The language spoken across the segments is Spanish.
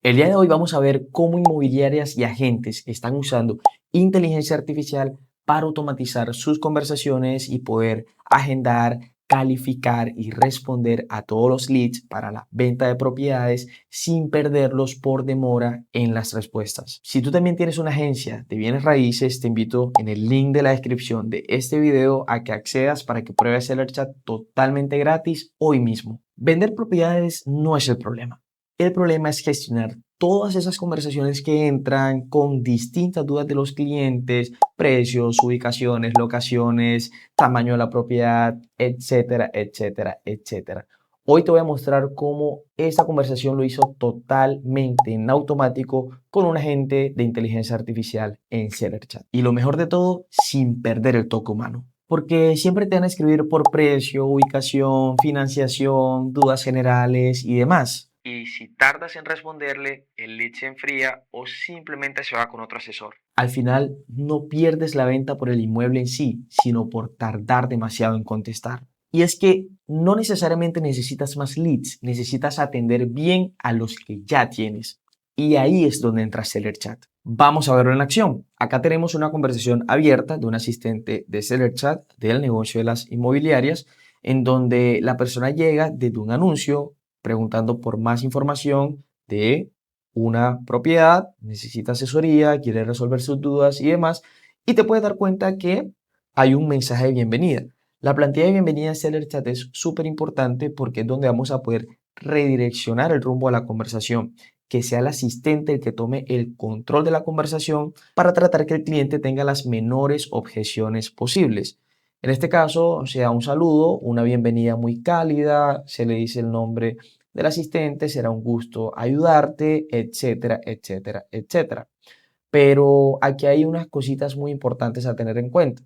El día de hoy vamos a ver cómo inmobiliarias y agentes están usando inteligencia artificial para automatizar sus conversaciones y poder agendar, calificar y responder a todos los leads para la venta de propiedades sin perderlos por demora en las respuestas. Si tú también tienes una agencia de bienes raíces, te invito en el link de la descripción de este video a que accedas para que pruebes Seller Chat totalmente gratis hoy mismo. Vender propiedades no es el problema. El problema es gestionar todas esas conversaciones que entran con distintas dudas de los clientes, precios, ubicaciones, locaciones, tamaño de la propiedad, etcétera, etcétera, etcétera. Hoy te voy a mostrar cómo esta conversación lo hizo totalmente en automático con un agente de inteligencia artificial en SellerChat. Y lo mejor de todo, sin perder el toque humano. Porque siempre te van a escribir por precio, ubicación, financiación, dudas generales y demás. Y si tardas en responderle, el lead se enfría o simplemente se va con otro asesor. Al final, no pierdes la venta por el inmueble en sí, sino por tardar demasiado en contestar. Y es que no necesariamente necesitas más leads, necesitas atender bien a los que ya tienes. Y ahí es donde entra SellerChat. Vamos a verlo en acción. Acá tenemos una conversación abierta de un asistente de SellerChat del negocio de las inmobiliarias, en donde la persona llega desde un anuncio preguntando por más información de una propiedad, necesita asesoría, quiere resolver sus dudas y demás, y te puedes dar cuenta que hay un mensaje de bienvenida. La plantilla de bienvenida en SellerChat es súper importante porque es donde vamos a poder redireccionar el rumbo a la conversación, que sea el asistente el que tome el control de la conversación para tratar que el cliente tenga las menores objeciones posibles. En este caso, o sea, un saludo, una bienvenida muy cálida, se le dice el nombre del asistente, será un gusto ayudarte, etcétera, etcétera, etcétera. Pero aquí hay unas cositas muy importantes a tener en cuenta.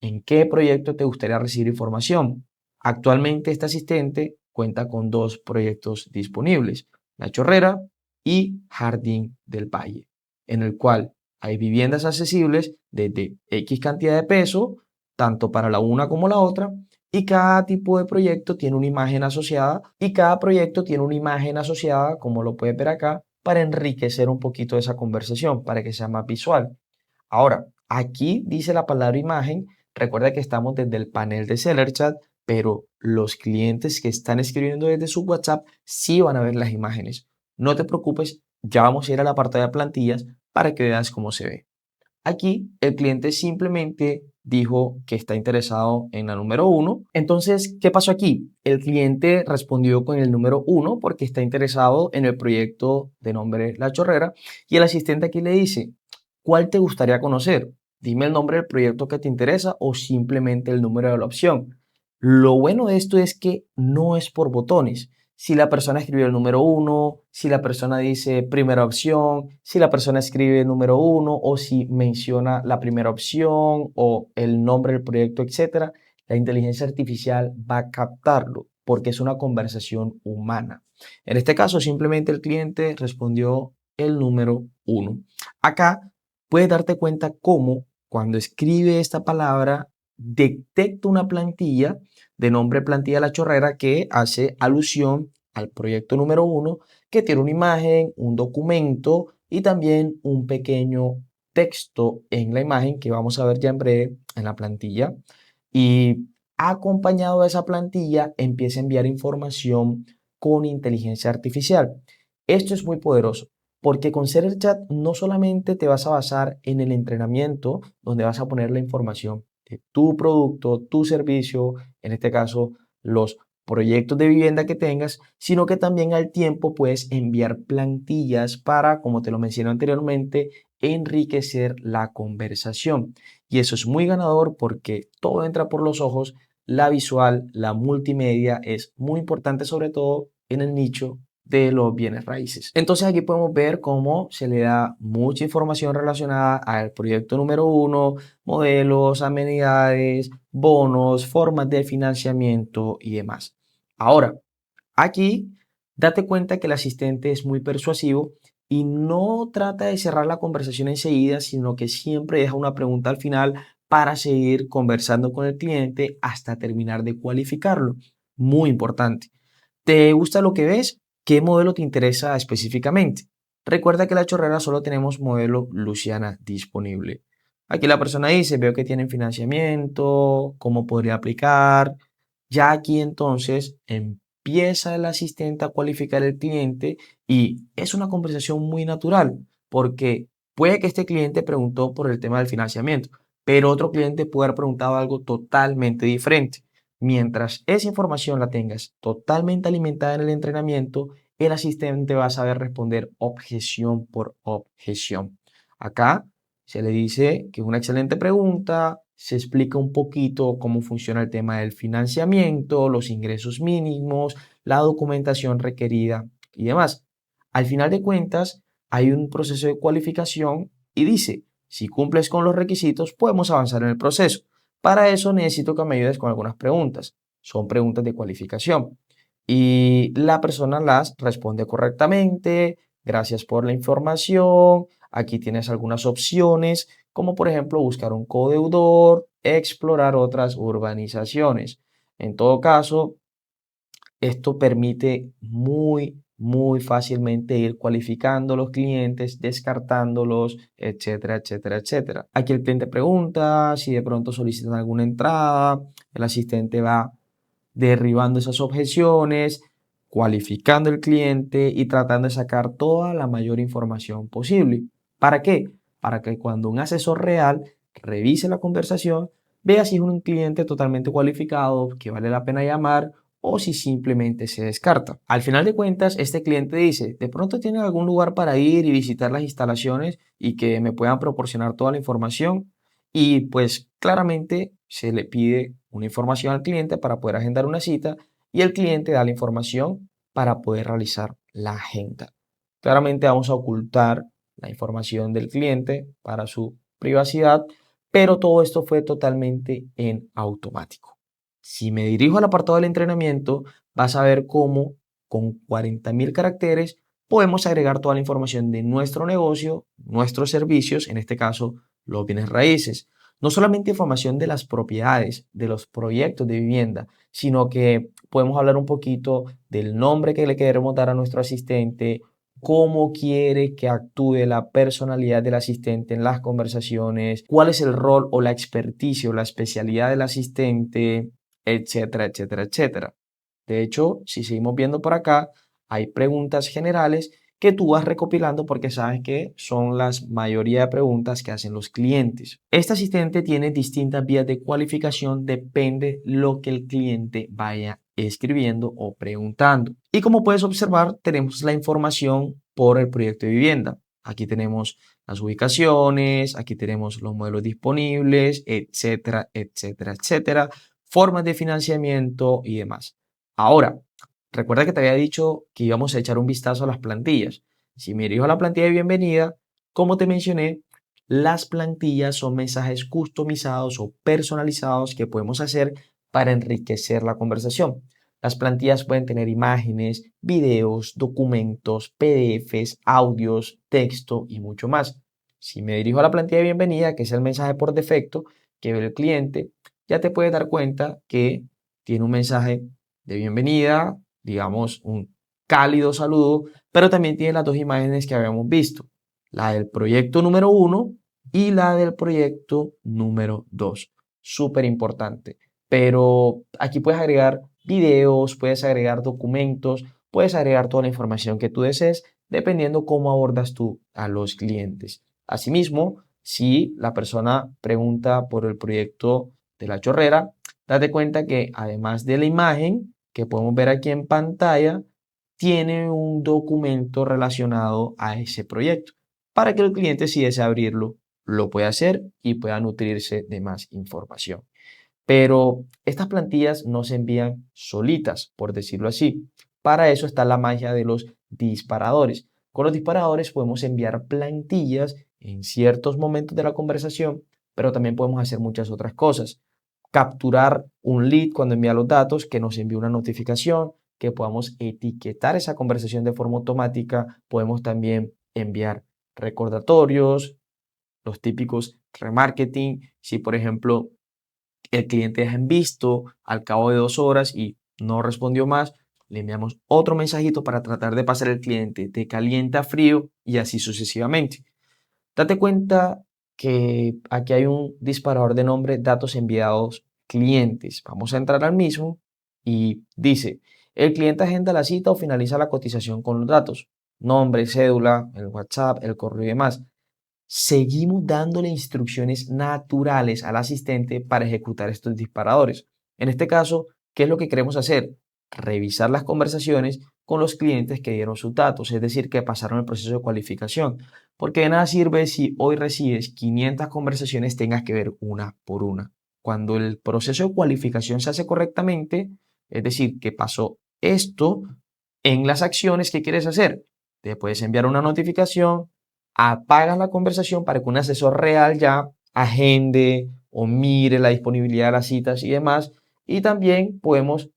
¿En qué proyecto te gustaría recibir información? Actualmente este asistente cuenta con dos proyectos disponibles, La Chorrera y Jardín del Valle, en el cual hay viviendas accesibles desde X cantidad de peso, tanto para la una como la otra, y cada tipo de proyecto tiene una imagen asociada y cada proyecto tiene una imagen asociada, como lo puedes ver acá, para enriquecer un poquito esa conversación, para que sea más visual. Ahora, aquí dice la palabra imagen. Recuerda que estamos desde el panel de SellerChat, pero los clientes que están escribiendo desde su WhatsApp sí van a ver las imágenes. No te preocupes, ya vamos a ir al apartado de plantillas para que veas cómo se ve. Aquí el cliente simplemente dijo que está interesado en la número uno. Entonces, ¿qué pasó aquí? El cliente respondió con el número uno porque está interesado en el proyecto de nombre La Chorrera y el asistente aquí le dice, ¿cuál te gustaría conocer? Dime el nombre del proyecto que te interesa o simplemente el número de la opción. Lo bueno de esto es que no es por botones. Si la persona escribió el número uno, si la persona dice primera opción, si la persona escribe número uno o si menciona la primera opción o el nombre del proyecto, etcétera, la inteligencia artificial va a captarlo porque es una conversación humana. En este caso, simplemente el cliente respondió el número uno. Acá puedes darte cuenta cómo cuando escribe esta palabra detecta una plantilla de nombre plantilla La Chorrera que hace alusión al proyecto número uno, que tiene una imagen, un documento y también un pequeño texto en la imagen que vamos a ver ya en breve en la plantilla. Y acompañado de esa plantilla empieza a enviar información con inteligencia artificial. Esto es muy poderoso porque con SellerChat no solamente te vas a basar en el entrenamiento, donde vas a poner la información de tu producto, tu servicio, en este caso los proyectos de vivienda que tengas, sino que también al tiempo puedes enviar plantillas para, como te lo mencioné anteriormente, enriquecer la conversación. Y eso es muy ganador porque todo entra por los ojos, la visual, la multimedia es muy importante sobre todo en el nicho de los bienes raíces. Entonces aquí podemos ver cómo se le da mucha información relacionada al proyecto número uno, modelos, amenidades, bonos, formas de financiamiento y demás. Ahora, aquí date cuenta que el asistente es muy persuasivo y no trata de cerrar la conversación enseguida, sino que siempre deja una pregunta al final para seguir conversando con el cliente hasta terminar de cualificarlo. Muy importante. ¿Te gusta lo que ves? ¿Qué modelo te interesa específicamente? Recuerda que la chorrera solo tenemos modelo Luciana disponible. Aquí la persona dice, veo que tienen financiamiento, cómo podría aplicar. Ya aquí entonces empieza el asistente a cualificar el cliente y es una conversación muy natural porque puede que este cliente preguntó por el tema del financiamiento, pero otro cliente puede haber preguntado algo totalmente diferente. Mientras esa información la tengas totalmente alimentada en el entrenamiento, el asistente va a saber responder objeción por objeción. Acá se le dice que es una excelente pregunta, se explica un poquito cómo funciona el tema del financiamiento, los ingresos mínimos, la documentación requerida y demás. Al final de cuentas, hay un proceso de cualificación y dice, si cumples con los requisitos, podemos avanzar en el proceso. Para eso necesito que me ayudes con algunas preguntas. Son preguntas de cualificación. Y la persona las responde correctamente. Gracias por la información. Aquí tienes algunas opciones, como por ejemplo buscar un codeudor, explorar otras urbanizaciones. En todo caso, esto permite muy fácilmente ir cualificando los clientes, descartándolos, etcétera, etcétera, etcétera. Aquí el cliente pregunta si de pronto solicitan alguna entrada, el asistente va derribando esas objeciones, cualificando el cliente y tratando de sacar toda la mayor información posible. ¿Para qué? Para que cuando un asesor real revise la conversación, vea si es un cliente totalmente cualificado, que vale la pena llamar o si simplemente se descarta. Al final de cuentas, este cliente dice, de pronto tienen algún lugar para ir y visitar las instalaciones y que me puedan proporcionar toda la información. Y pues claramente se le pide una información al cliente para poder agendar una cita y el cliente da la información para poder realizar la agenda. Claramente vamos a ocultar la información del cliente para su privacidad, pero todo esto fue totalmente en automático. Si me dirijo al apartado del entrenamiento, vas a ver cómo con 40.000 caracteres podemos agregar toda la información de nuestro negocio, nuestros servicios, en este caso los bienes raíces. No solamente información de las propiedades, de los proyectos de vivienda, sino que podemos hablar un poquito del nombre que le queremos dar a nuestro asistente, cómo quiere que actúe la personalidad del asistente en las conversaciones, cuál es el rol o la experticia o la especialidad del asistente, etcétera, etcétera, etcétera. De hecho, si seguimos viendo por acá, hay preguntas generales que tú vas recopilando porque sabes que son las mayoría de preguntas que hacen los clientes. Este asistente tiene distintas vías de cualificación, depende lo que el cliente vaya escribiendo o preguntando. Y como puedes observar, tenemos la información por el proyecto de vivienda. Aquí tenemos las ubicaciones, aquí tenemos los modelos disponibles, etcétera, etcétera, etcétera, formas de financiamiento y demás. Ahora, recuerda que te había dicho que íbamos a echar un vistazo a las plantillas. Si me dirijo a la plantilla de bienvenida, como te mencioné, las plantillas son mensajes customizados o personalizados que podemos hacer para enriquecer la conversación. Las plantillas pueden tener imágenes, videos, documentos, PDFs, audios, texto y mucho más. Si me dirijo a la plantilla de bienvenida, que es el mensaje por defecto que ve el cliente, ya te puedes dar cuenta que tiene un mensaje de bienvenida, digamos un cálido saludo, pero también tiene las dos imágenes que habíamos visto, la del proyecto número 1 y la del proyecto número 2. Súper importante. Pero aquí puedes agregar videos, puedes agregar documentos, puedes agregar toda la información que tú desees, dependiendo cómo abordas tú a los clientes. Asimismo, si la persona pregunta por el proyecto de la chorrera, date cuenta que además de la imagen que podemos ver aquí en pantalla, tiene un documento relacionado a ese proyecto para que el cliente, si desea abrirlo, lo pueda hacer y pueda nutrirse de más información. Pero estas plantillas no se envían solitas, por decirlo así. Para eso está la magia de los disparadores. Con los disparadores podemos enviar plantillas en ciertos momentos de la conversación, pero también podemos hacer muchas otras cosas. Capturar un lead cuando envía los datos, que nos envíe una notificación, que podamos etiquetar esa conversación de forma automática. Podemos también enviar recordatorios, los típicos remarketing. Si, por ejemplo, el cliente deja en visto al cabo de 2 horas y no respondió más, le enviamos otro mensajito para tratar de pasar el cliente de caliente a frío y así sucesivamente. Date cuenta que aquí hay un disparador de nombre datos enviados clientes. Vamos a entrar al mismo y dice, el cliente agenda la cita o finaliza la cotización con los datos, nombre, cédula, el WhatsApp, el correo y demás. Seguimos dándole instrucciones naturales al asistente para ejecutar estos disparadores. En este caso, ¿qué es lo que queremos hacer? Revisar las conversaciones con los clientes que dieron sus datos, es decir, que pasaron el proceso de cualificación. Porque de nada sirve si hoy recibes 500 conversaciones, tengas que ver una por una. Cuando el proceso de cualificación se hace correctamente, es decir, que pasó esto en las acciones que quieres hacer, te puedes enviar una notificación, apagas la conversación para que un asesor real ya agende o mire la disponibilidad de las citas y demás. Y también podemos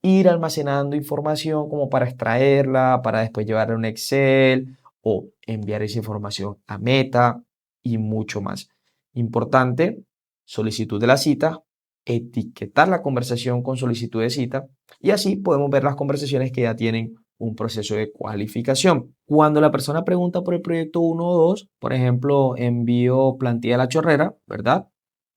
ir almacenando información como para extraerla, para después llevarla a un Excel o enviar esa información a Meta y mucho más. Importante, solicitud de la cita, etiquetar la conversación con solicitud de cita y así podemos ver las conversaciones que ya tienen un proceso de cualificación. Cuando la persona pregunta por el proyecto 1 o 2, por ejemplo, envío plantilla a la chorrera, ¿verdad?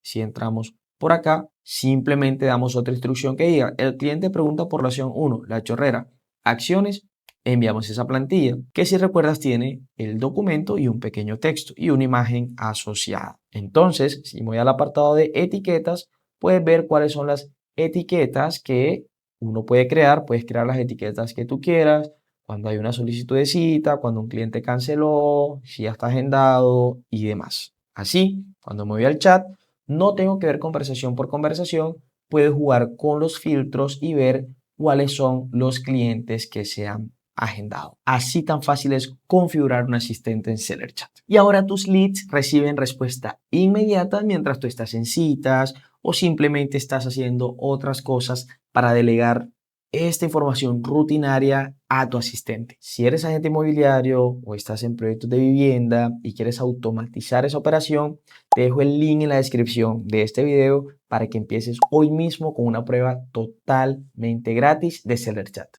Si entramos por acá, simplemente damos otra instrucción que diga, el cliente pregunta por la acción 1, la chorrera, acciones, enviamos esa plantilla, que si recuerdas tiene el documento y un pequeño texto y una imagen asociada. Entonces, si voy al apartado de etiquetas, puedes ver cuáles son las etiquetas que uno puede crear, puedes crear las etiquetas que tú quieras, cuando hay una solicitud de cita, cuando un cliente canceló, si ya está agendado y demás. Así, cuando me voy al chat, no tengo que ver conversación por conversación, puedo jugar con los filtros y ver cuáles son los clientes que se han agendado. Así tan fácil es configurar un asistente en Seller Chat. Y ahora tus leads reciben respuesta inmediata mientras tú estás en citas o simplemente estás haciendo otras cosas para delegar esta información rutinaria a tu asistente. Si eres agente inmobiliario o estás en proyectos de vivienda y quieres automatizar esa operación, te dejo el link en la descripción de este video para que empieces hoy mismo con una prueba totalmente gratis de Seller Chat.